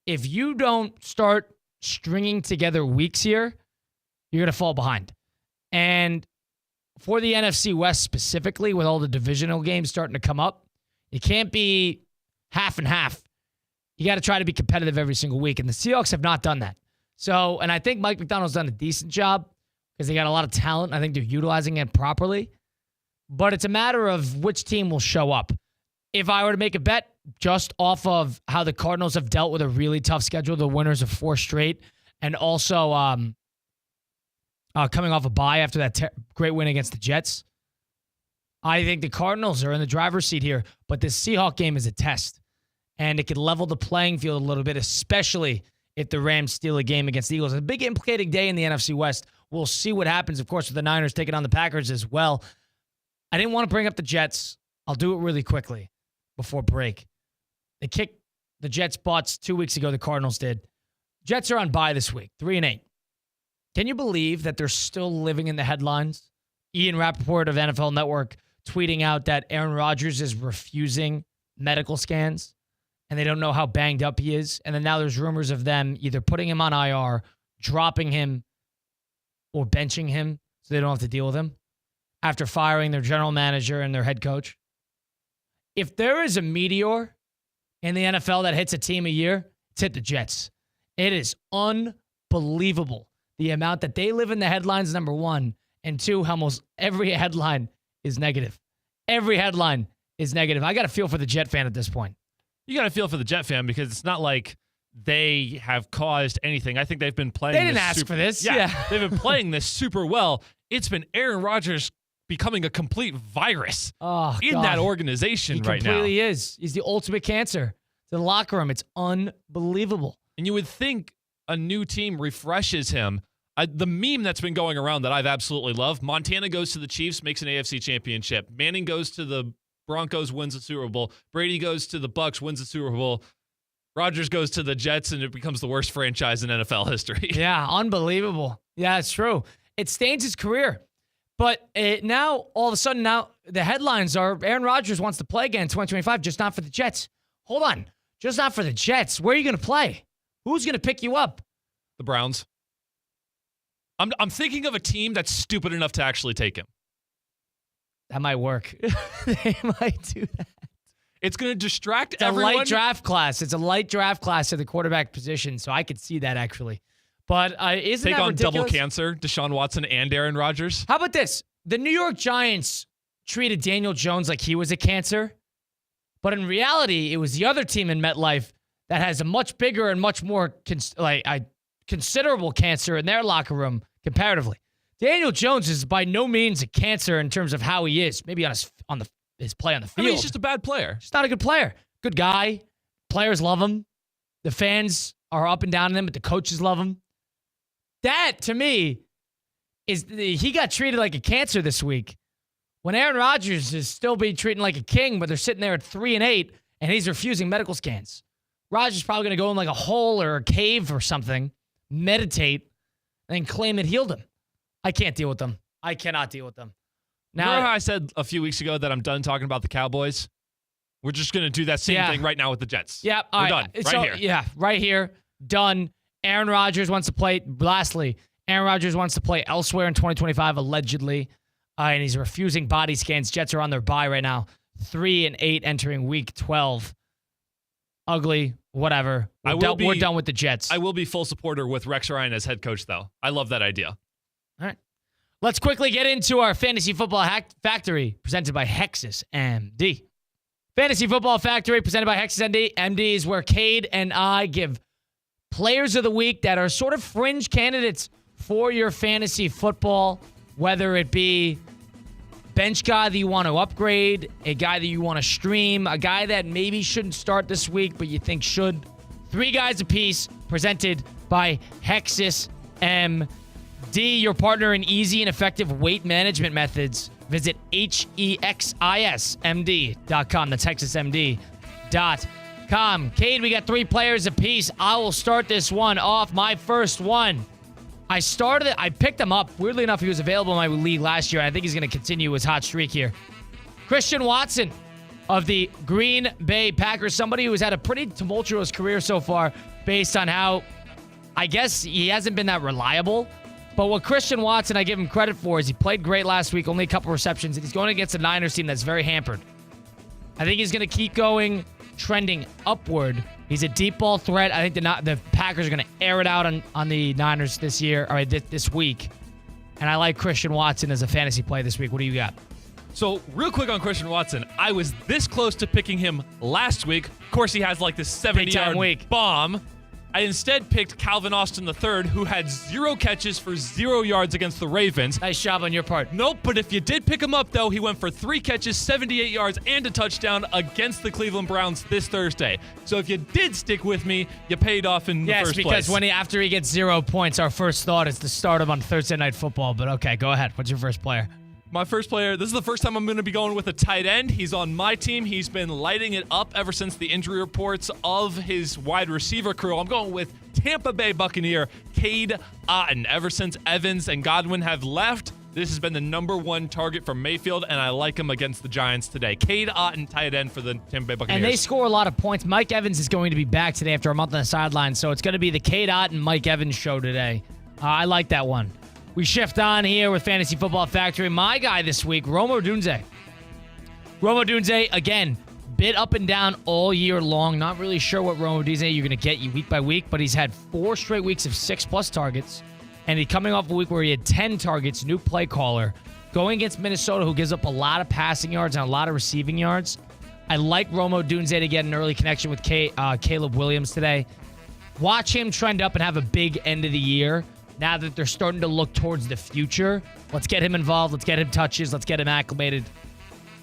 if you don't start stringing together weeks here, you're going to fall behind. And for the NFC West specifically, with all the divisional games starting to come up, you can't be half and half. You got to try to be competitive every single week, and the Seahawks have not done that. So, and I think Mike McDonald's done a decent job because they got a lot of talent. I think they're utilizing it properly. But it's a matter of which team will show up. If I were to make a bet just off of how the Cardinals have dealt with a really tough schedule, the winners of 4 straight, and also coming off a bye after that great win against the Jets. I think the Cardinals are in the driver's seat here, but this Seahawks game is a test, and it could level the playing field a little bit, especially if the Rams steal a game against the Eagles. It's a big implicating day in the NFC West. We'll see what happens, of course, with the Niners taking on the Packers as well. I didn't want to bring up the Jets. I'll do it really quickly before break. They kicked the Jets' butts 2 weeks ago. The Cardinals did. Jets are on bye this week, 3-8. Can you believe that they're still living in the headlines? Ian Rappaport of NFL Network tweeting out that Aaron Rodgers is refusing medical scans, and they don't know how banged up he is. And then now there's rumors of them either putting him on IR, dropping him, or benching him so they don't have to deal with him after firing their general manager and their head coach. If there is a meteor in the NFL that hits a team a year, it's hit the Jets. It is unbelievable the amount that they live in the headlines, number one, and two, almost every headline is negative. Every headline is negative. I got to feel for the Jet fan at this point. You got to feel for the Jet fan because it's not like they have caused anything. I think they've been playing. They didn't ask for this. Yeah. They've been playing this super well. It's been Aaron Rodgers becoming a complete virus in that organization right now. He completely is. He's the ultimate cancer to the locker room. It's unbelievable. And you would think a new team refreshes him. The meme that's been going around that I've absolutely loved, Montana goes to the Chiefs, makes an AFC championship. Manning goes to the Broncos, wins the Super Bowl. Brady goes to the Bucs, wins the Super Bowl. Rodgers goes to the Jets, and it becomes the worst franchise in NFL history. Yeah, unbelievable. Yeah, it's true. It stains his career. But now, all of a sudden, now the headlines are Aaron Rodgers wants to play again in 2025, just not for the Jets. Hold on. Just not for the Jets. Where are you going to play? Who's going to pick you up? The Browns. I'm thinking of a team that's stupid enough to actually take him. That might work. They might do that. It's going to distract everyone. It's a light draft class. It's a light draft class at the quarterback position, so I could see that actually. But isn't take that on ridiculous? Double cancer, Deshaun Watson and Aaron Rodgers? How about this? The New York Giants treated Daniel Jones like he was a cancer, but in reality, it was the other team in MetLife that has a much bigger and much more considerable cancer in their locker room comparatively. Daniel Jones is by no means a cancer in terms of how he is. Maybe on his play on the field. I mean, he's just a bad player. He's not a good player. Good guy. Players love him. The fans are up and down on him, but the coaches love him. That, to me, he got treated like a cancer this week. When Aaron Rodgers is still being treated like a king, but they're sitting there at 3-8, and he's refusing medical scans. Rodgers is probably going to go in like a hole or a cave or something, meditate, and then claim it healed him. I can't deal with them. I cannot deal with them. Now, remember how I said a few weeks ago that I'm done talking about the Cowboys? We're just going to do that same thing right now with the Jets. Yeah, we're done. Here. Yeah, right here. Done. Aaron Rodgers wants to play. Lastly, Aaron Rodgers wants to play elsewhere in 2025, allegedly, and he's refusing body scans. Jets are on their bye right now, 3-8 entering Week 12. Ugly, whatever. We're done with the Jets. I will be full supporter with Rex Ryan as head coach, though. I love that idea. All right. Let's quickly get into our Fantasy Football Factory presented by Hexus MD. Fantasy Football Factory presented by Hexus MD is where Cade and I give players of the week that are sort of fringe candidates for your fantasy football, whether it be bench guy that you want to upgrade, a guy that you want to stream, a guy that maybe shouldn't start this week but you think should. 3 guys apiece presented by Hexus MD. Your partner in easy and effective weight management methods. Visit HEXISMD.com. That's HexusMD.com. Cade, we got 3 players apiece. I will start this one off. My first one. I picked him up. Weirdly enough, he was available in my league last year. I think he's going to continue his hot streak here. Christian Watson of the Green Bay Packers. Somebody who's had a pretty tumultuous career so far based on how, I guess, he hasn't been that reliable. But what Christian Watson, I give him credit for, is he played great last week, only a couple receptions, and he's going against a Niners team that's very hampered. I think he's going to keep going, trending upward. He's a deep ball threat. I think the Packers are going to air it out on the Niners this week. And I like Christian Watson as a fantasy play this week. What do you got? So, real quick on Christian Watson, I was this close to picking him last week. Of course, he has like this 70-yard bomb. I instead picked Calvin Austin III, who had 0 catches for 0 yards against the Ravens. Nice job on your part. Nope, but if you did pick him up, though, he went for 3 catches, 78 yards, and a touchdown against the Cleveland Browns this Thursday. So if you did stick with me, you paid off in the first place. Yes, because after he gets 0 points, our first thought is to start him on Thursday Night Football. But okay, go ahead. What's your first player? My first player, this is the first time I'm going to be going with a tight end. He's on my team. He's been lighting it up ever since the injury reports of his wide receiver crew. I'm going with Tampa Bay Buccaneer, Cade Otton. Ever since Evans and Godwin have left, this has been the #1 target for Mayfield, and I like him against the Giants today. Cade Otton, tight end for the Tampa Bay Buccaneers. And they score a lot of points. Mike Evans is going to be back today after a month on the sideline, so it's going to be the Cade Otton, Mike Evans show today. I like that one. We shift on here with Fantasy Football Factory. My guy this week, Rome Odunze. Rome Odunze, again, bit up and down all year long. Not really sure what Rome Odunze you're going to get week by week, but he's had 4 straight weeks of 6+ targets. And he's coming off a week where he had 10 targets, new play caller, going against Minnesota, who gives up a lot of passing yards and a lot of receiving yards. I like Rome Odunze to get an early connection with Caleb Williams today. Watch him trend up and have a big end of the year. Now that they're starting to look towards the future, let's get him involved. Let's get him touches. Let's get him acclimated.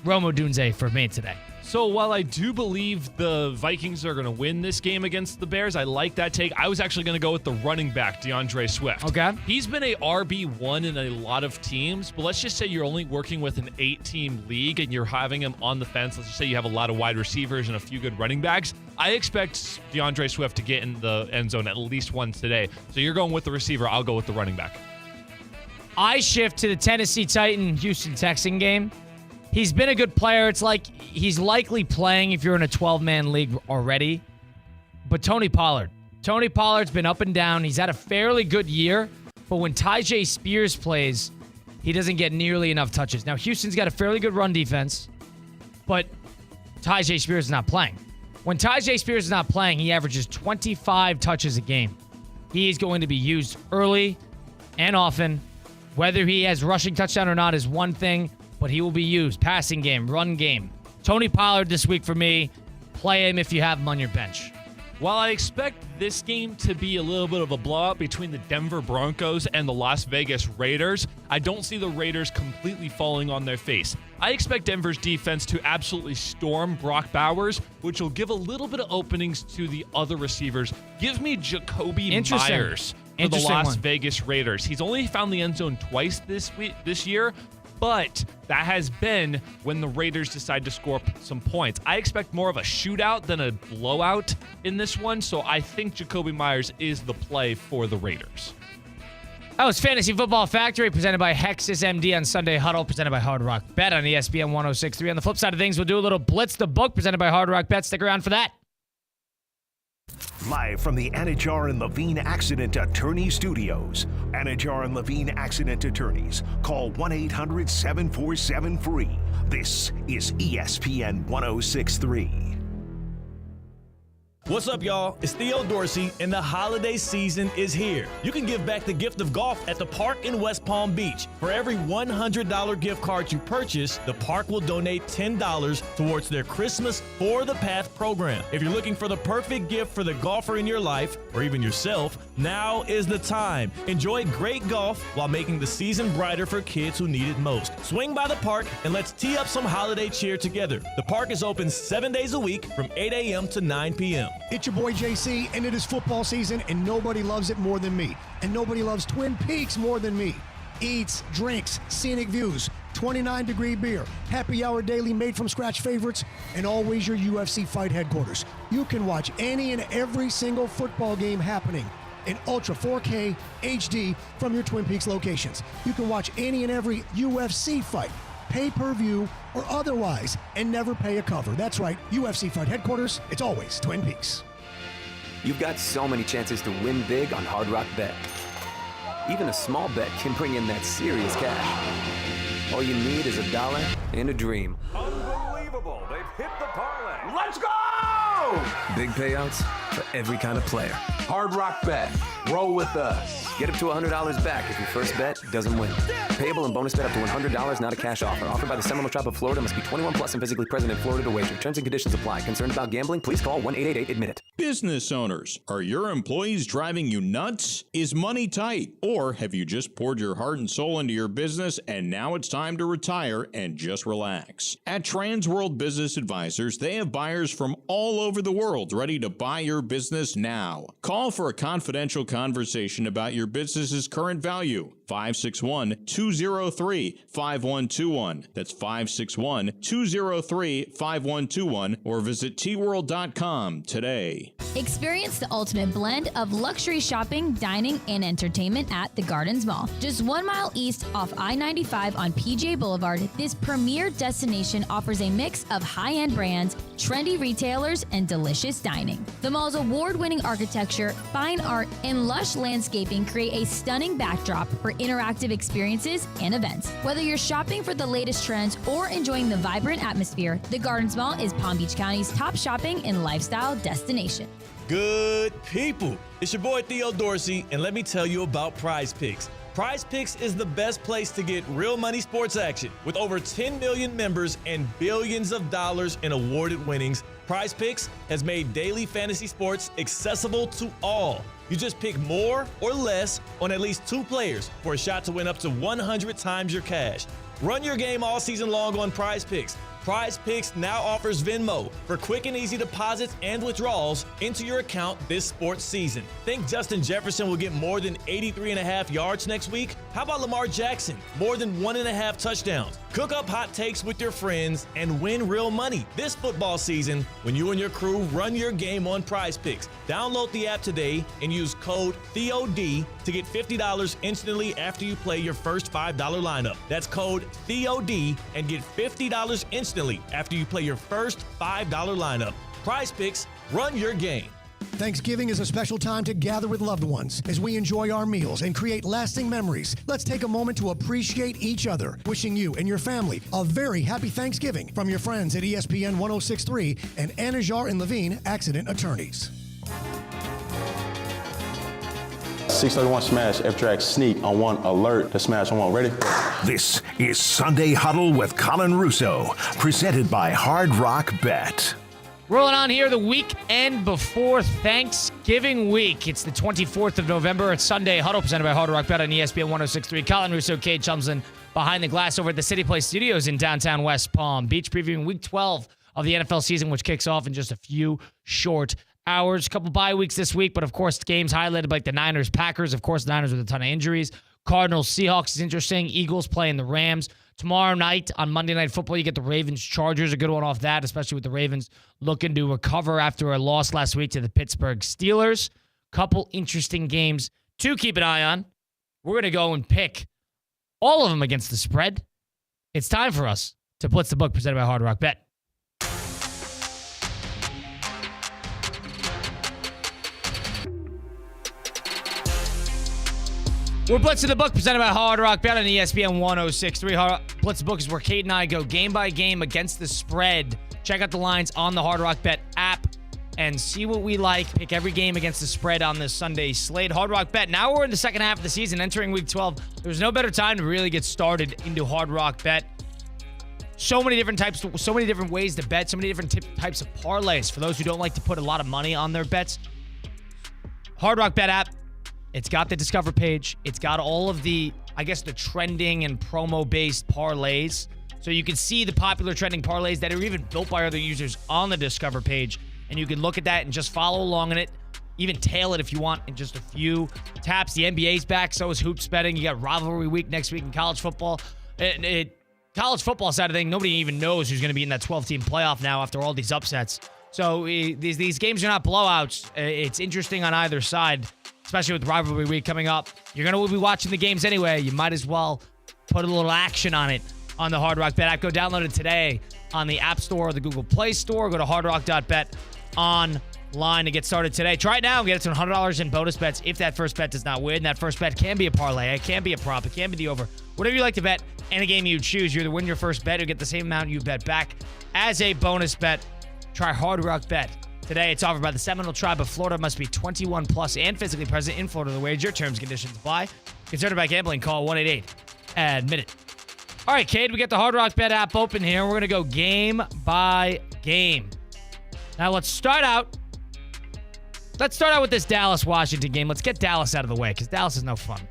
Rome Odunze for me today. So while I do believe the Vikings are going to win this game against the Bears, I like that take. I was actually going to go with the running back, DeAndre Swift. Okay. He's been a RB1 in a lot of teams, but let's just say you're only working with an 8-team league and you're having him on the fence. Let's just say you have a lot of wide receivers and a few good running backs. I expect DeAndre Swift to get in the end zone at least once today. So you're going with the receiver. I'll go with the running back. I shift to the Tennessee Titan-Houston Texan game. He's been a good player. It's like he's likely playing if you're in a 12-man league already. But Tony Pollard's been up and down. He's had a fairly good year. But when Tyjae Spears plays, he doesn't get nearly enough touches. Now, Houston's got a fairly good run defense, but Tyjae Spears is not playing. When Tyjae Spears is not playing, he averages 25 touches a game. He is going to be used early and often. Whether he has rushing touchdown or not is one thing, but he will be used. Passing game, run game. Tony Pollard this week for me. Play him if you have him on your bench. While I expect this game to be a little bit of a blowout between the Denver Broncos and the Las Vegas Raiders, I don't see the Raiders completely falling on their face. I expect Denver's defense to absolutely storm Brock Bowers, which will give a little bit of openings to the other receivers. Give me Jacoby Myers for the Las Vegas Raiders. He's only found the end zone twice this year, but that has been when the Raiders decide to score some points. I expect more of a shootout than a blowout in this one, so I think Jacoby Myers is the play for the Raiders. That was Fantasy Football Factory, presented by Hexus MD on Sunday Huddle, presented by Hard Rock Bet on ESPN 106.3. On the flip side of things, we'll do a little Blitz the Book, presented by Hard Rock Bet. Stick around for that. Live from the Anajar and Levine Accident Attorney Studios. Anajar and Levine Accident Attorneys. Call 1-800-747-FREE. This is ESPN 106.3. What's up, y'all? It's Theo Dorsey, and the holiday season is here. You can give back the gift of golf at the park in West Palm Beach. For every $100 gift card you purchase, the park will donate $10 towards their Christmas For the Path program. If you're looking for the perfect gift for the golfer in your life, or even yourself, now is the time. Enjoy great golf while making the season brighter for kids who need it most. Swing by the park and let's tee up some holiday cheer together. The park is open 7 days a week from 8 a.m. to 9 p.m. It's your boy JC, and it is football season, and nobody loves it more than me. And nobody loves Twin Peaks more than me. Eats, drinks, scenic views, 29-degree beer, happy hour daily made from scratch favorites, and always your UFC fight headquarters. You can watch any and every single football game happening in Ultra 4K HD from your Twin Peaks locations. You can watch any and every UFC fight, pay-per-view, or otherwise, and never pay a cover. That's right, UFC Fight Headquarters, it's always Twin Peaks. You've got so many chances to win big on Hard Rock Bet. Even a small bet can bring in that serious cash. All you need is $1 and a dream. Unbelievable, they've hit the parlay. Let's go! Big payouts? for every kind of player. Hard Rock Bet. Roll with us. Get up to $100 back if your first bet doesn't win. Payable and bonus bet up to $100, not a cash offer. Offered by the Seminole Tribe of Florida. Must be 21 plus and physically present in Florida to wager. Terms and conditions apply. Concerned about gambling? Please call 1-888-ADMIT-IT. Business owners, are your employees driving you nuts? Is money tight? Or have you just poured your heart and soul into your business and now it's time to retire and just relax? At Transworld Business Advisors, they have buyers from all over the world ready to buy your business now. Call for a confidential conversation about your business's current value. 561-203-5121. That's 561-203-5121 or visit tworld.com today. Experience the ultimate blend of luxury shopping, dining, and entertainment at the Gardens Mall. Just 1 mile east off I-95 on PJ Boulevard, this premier destination offers a mix of high-end brands, trendy retailers, and delicious dining. The mall's award-winning architecture, fine art, and lush landscaping create a stunning backdrop for interactive experiences and events. Whether you're shopping for the latest trends or enjoying the vibrant atmosphere, the Gardens Mall is Palm Beach County's top shopping and lifestyle destination. Good people. It's your boy Theo Dorsey, and let me tell you about Prize Picks. Prize Picks is the best place to get real money sports action. With over 10 million members and billions of dollars in awarded winnings, Prize Picks has made daily fantasy sports accessible to all. You just pick more or less on at least 2 players for a shot to win up to 100 times your cash. Run your game all season long on Prize Picks. Prize Picks now offers Venmo for quick and easy deposits and withdrawals into your account this sports season. Think Justin Jefferson will get more than 83.5 yards next week? How about Lamar Jackson? More than 1.5 touchdowns. Cook up hot takes with your friends and win real money this football season when you and your crew run your game on Prize Picks. Download the app today and use code THEOD to get $50 instantly after you play your first $5 lineup. That's code THEOD and get $50 instantly after you play your first $5 lineup. Prize Picks, run your game. Thanksgiving is a special time to gather with loved ones as we enjoy our meals and create lasting memories. Let's take a moment to appreciate each other. Wishing you and your family a very happy Thanksgiving from your friends at ESPN 1063 and Anajar and Levine Accident Attorneys. 631 smash, F-Track sneak on 1 alert to smash on 1. Ready? This is Sunday Huddle with Colin Russo, presented by Hard Rock Bet. Rolling on here the weekend before Thanksgiving week. It's the 24th of November. It's Sunday Huddle presented by Hard Rock Bet on ESPN 1063. Colin Russo, Kate Chumslin behind the glass over at the City Place Studios in downtown West Palm Beach, previewing week 12 of the NFL season, which kicks off in just a few short hours. A couple bye weeks this week, but of course, games highlighted by the Niners, Packers. Of course, the Niners with a ton of injuries. Cardinals, Seahawks is interesting. Eagles playing the Rams. Tomorrow night on Monday Night Football, you get the Ravens, Chargers. A good one off that, especially with the Ravens looking to recover after a loss last week to the Pittsburgh Steelers. Couple interesting games to keep an eye on. We're going to go and pick all of them against the spread. It's time for us to Blitz the Book presented by Hard Rock Bet. We're Blitzing the Book, presented by Hard Rock Bet on ESPN 1063. Blitz the Book is where Kate and I go game by game against the spread. Check out the lines on the Hard Rock Bet app and see what we like. Pick every game against the spread on this Sunday slate. Hard Rock Bet. Now we're in the second half of the season, entering week 12. There's no better time to really get started into Hard Rock Bet. So many different types, so many different ways to bet, so many different types of parlays for those who don't like to put a lot of money on their bets. Hard Rock Bet app. It's got the Discover page. It's got all of the, the trending and promo-based parlays. So you can see the popular trending parlays that are even built by other users on the Discover page. And you can look at that and just follow along in it. Even tail it if you want in just a few taps. The NBA's back. So is hoops betting. You got rivalry week next week in college football. College football side of thing, nobody even knows who's going to be in that 12-team playoff now after all these upsets. So these games are not blowouts. It's interesting on either side, especially with rivalry week coming up. You're going to be watching the games anyway. You might as well put a little action on it on the Hard Rock Bet app. Go download it today on the App Store or the Google Play Store. Go to hardrock.bet online to get started today. Try it now and get it to $100 in bonus bets if that first bet does not win. That first bet can be a parlay. It can be a prop. It can be the over. Whatever you like to bet, any game you choose, you either win your first bet or get the same amount you bet back as a bonus bet. Try Hard Rock Bet Today, it's offered by the Seminole Tribe of Florida. Must be 21 plus and physically present in Florida to wager. Terms and conditions apply. Concerned about gambling? Call 1-888-ADMIT-IT. All right, Cade, we got the Hard Rock Bet app open here. We're going to go game by game. Now, let's start out with this Dallas-Washington game. Let's get Dallas out of the way because Dallas is no fun.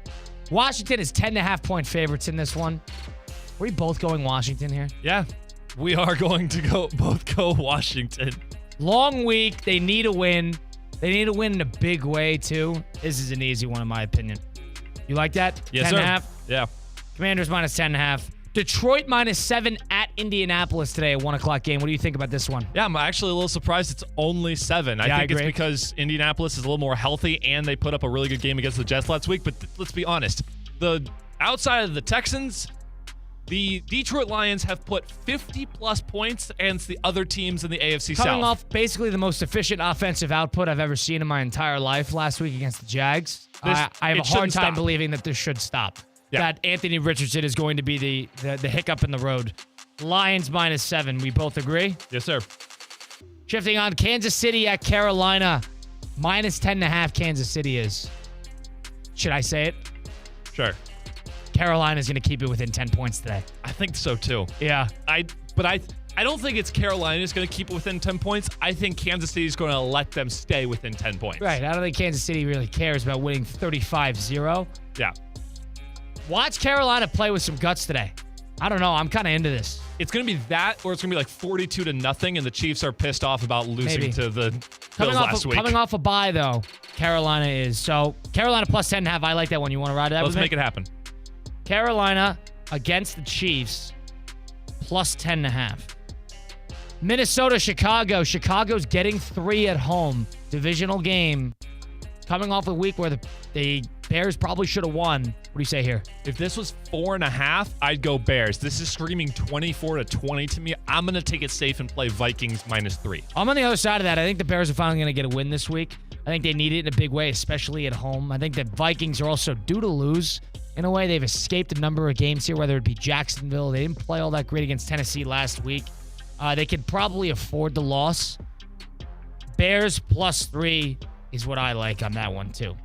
Washington is 10.5-point favorites in this one. Are we both going Washington here? Yeah, we are going to both go Washington. Long week. They need a win. They need a win in a big way, too. This is an easy one, in my opinion. You like that? Yes, 10.5? Yeah. Commanders minus 10.5. Detroit minus 7 at Indianapolis today, a 1 o'clock game. What do you think about this one? Yeah, I'm actually a little surprised it's only 7. I think it's because Indianapolis is a little more healthy and they put up a really good game against the Jets last week. But let's be honest. Outside of the Texans, the Detroit Lions have put 50-plus points against the other teams in the AFC South. Coming off basically the most efficient offensive output I've ever seen in my entire life last week against the Jags. I have a hard time believing that this should stop. Yeah. That Anthony Richardson is going to be the hiccup in the road. Lions minus 7. We both agree? Yes, sir. Shifting on, Kansas City at Carolina. Minus 10.5 Kansas City is. Should I say it? Sure. Carolina's going to keep it within 10 points today. I think so, too. Yeah. I don't think it's Carolina's going to keep it within 10 points. I think Kansas City's going to let them stay within 10 points. Right. I don't think Kansas City really cares about winning 35-0. Yeah. Watch Carolina play with some guts today. I don't know. I'm kind of into this. It's going to be that, or it's going to be like 42-0, and the Chiefs are pissed off about losing to the Bills last week. Coming off a bye, though, Carolina is. So, Carolina plus 10.5. I like that one. You want to ride that with me? Let's make it happen. Carolina against the Chiefs plus 10.5. Minnesota, Chicago. Chicago's getting 3 at home. Divisional game. Coming off a week where the Bears probably should have won. What do you say here? If this was 4.5, I'd go Bears. This is screaming 24-20 to me. I'm going to take it safe and play Vikings minus 3. I'm on the other side of that. I think the Bears are finally going to get a win this week. I think they need it in a big way, especially at home. I think the Vikings are also due to lose. In a way, they've escaped a number of games here, whether it be Jacksonville. They didn't play all that great against Tennessee last week. They could probably afford the loss. Bears plus 3 is what I like on that one, too.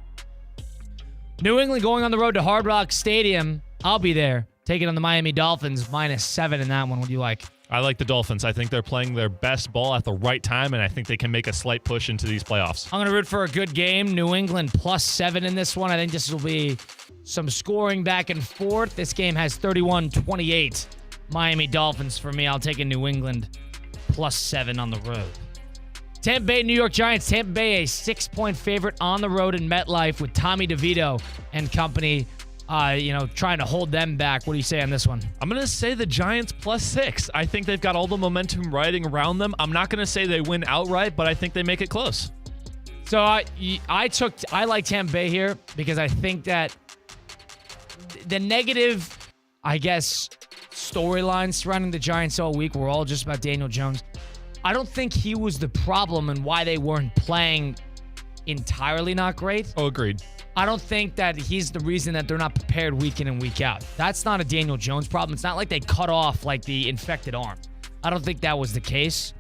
New England going on the road to Hard Rock Stadium. I'll be there. Taking on the Miami Dolphins, minus 7 in that one. What do you like? I like the Dolphins. I think they're playing their best ball at the right time, and I think they can make a slight push into these playoffs. I'm going to root for a good game. New England plus 7 in this one. I think this will be some scoring back and forth. This game has 31-28. Miami Dolphins for me. I'll take a New England plus 7 on the road. Tampa Bay, New York Giants. Tampa Bay, a 6-point favorite on the road in MetLife with Tommy DeVito and company, trying to hold them back. What do you say on this one? I'm going to say the Giants plus 6. I think they've got all the momentum riding around them. I'm not going to say they win outright, but I think they make it close. So I like Tampa Bay here because I think that the negative, I guess, storylines surrounding the Giants all week were all just about Daniel Jones. I don't think he was the problem and why they weren't playing entirely not great. Oh, agreed. I don't think that he's the reason that they're not prepared week in and week out. That's not a Daniel Jones problem. It's not like they cut off like the infected arm. I don't think that was the case.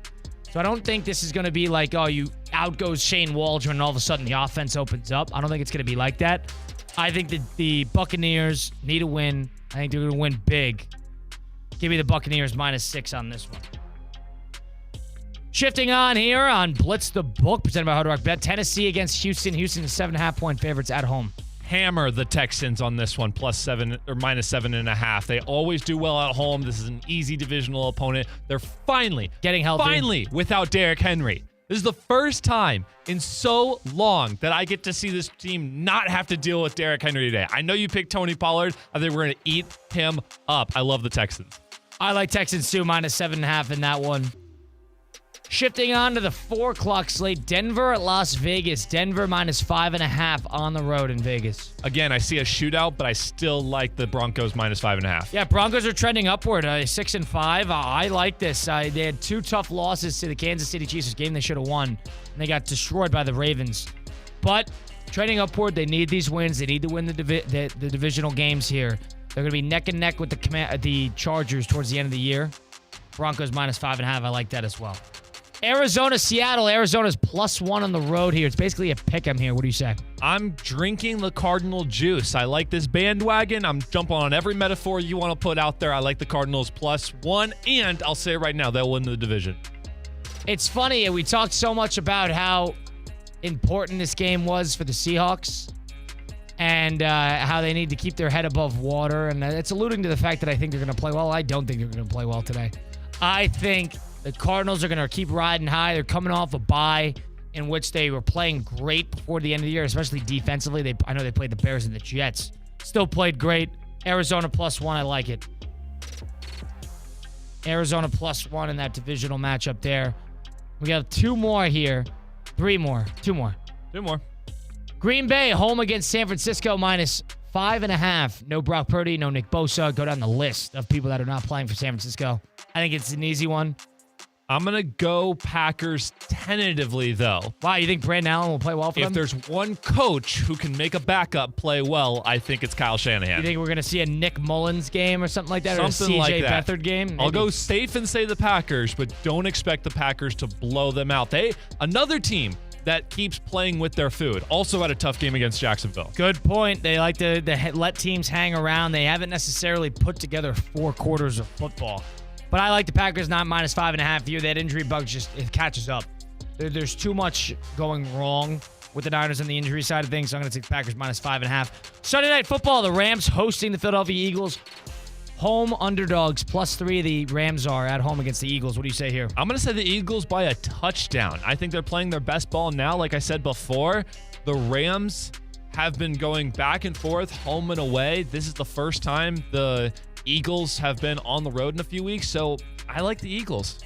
So I don't think this is going to be like, out goes Shane Waldron and all of a sudden the offense opens up. I don't think it's going to be like that. I think that the Buccaneers need a win. I think they're going to win big. Give me the Buccaneers minus 6 on this one. Shifting on here on Blitz the Book, presented by Hard Rock Bet. Tennessee against Houston. Houston is 7.5-point favorites at home. Hammer the Texans on this one, plus 7 or minus 7.5. They always do well at home. This is an easy divisional opponent. They're finally getting healthy. Finally, without Derrick Henry. This is the first time in so long that I get to see this team not have to deal with Derrick Henry today. I know you picked Tony Pollard. I think we're going to eat him up. I love the Texans. I like Texans too, minus 7.5 in that one. Shifting on to the 4 o'clock slate, Denver at Las Vegas. Denver minus 5.5 on the road in Vegas. Again, I see a shootout, but I still like the Broncos minus 5.5. Yeah, Broncos are trending upward, 6-5. I like this. They had 2 tough losses to the Kansas City Chiefs, a game they should have won, and they got destroyed by the Ravens. But trending upward, they need these wins. They need to win the divisional games here. They're going to be neck and neck with the Chargers towards the end of the year. Broncos minus 5.5. I like that as well. Arizona, Seattle. Arizona's +1 on the road here. It's basically a pick 'em here. What do you say? I'm drinking the Cardinal juice. I like this bandwagon. I'm jumping on every metaphor you want to put out there. I like the Cardinals +1, and I'll say it right now, they'll win the division. It's funny. We talked so much about how important this game was for the Seahawks and how they need to keep their head above water. And it's alluding to the fact that I think they're going to play well. I don't think they're going to play well today. I think the Cardinals are going to keep riding high. They're coming off a bye in which they were playing great before the end of the year, especially defensively. I know they played the Bears and the Jets. Still played great. Arizona +1. I like it. Arizona +1 in that divisional matchup there. We got 2 more here. 3 more. 2 more. 2 more. Green Bay home against San Francisco -5.5. No Brock Purdy, no Nick Bosa. Go down the list of people that are not playing for San Francisco. I think it's an easy one. I'm going to go Packers tentatively, though. Wow, you think Brandon Allen will play well for them? If there's one coach who can make a backup play well, I think it's Kyle Shanahan. You think we're going to see a Nick Mullins game or something like that? Something or a like CJ that. Beathard game? Maybe. I'll go safe and say the Packers, but don't expect the Packers to blow them out. Another team that keeps playing with their food. Also had a tough game against Jacksonville. Good point. They like to let teams hang around. They haven't necessarily put together 4 quarters of football. But I like the Packers not -5.5 here. That injury bug it catches up. There's too much going wrong with the Niners on the injury side of things. So I'm going to take the Packers -5.5. Sunday Night Football, the Rams hosting the Philadelphia Eagles. Home underdogs +3. The Rams are at home against the Eagles. What do you say here? I'm going to say the Eagles by a touchdown. I think they're playing their best ball now. Like I said before, the Rams have been going back and forth, home and away. This is the first time the Eagles have been on the road in a few weeks, so I like the Eagles.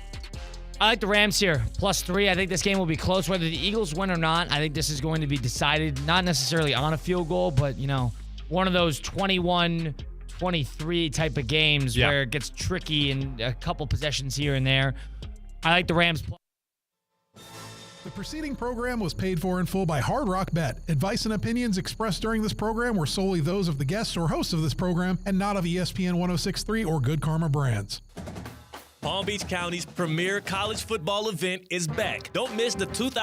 I like the Rams here, +3. I think this game will be close, whether the Eagles win or not. I think this is going to be decided, not necessarily on a field goal, but, one of those 21-23 type of games where it gets tricky and a couple possessions here and there. I like the Rams. The preceding program was paid for in full by Hard Rock Bet. Advice and opinions expressed during this program were solely those of the guests or hosts of this program and not of ESPN 106.3 or Good Karma Brands. Palm Beach County's premier college football event is back. Don't miss the 2000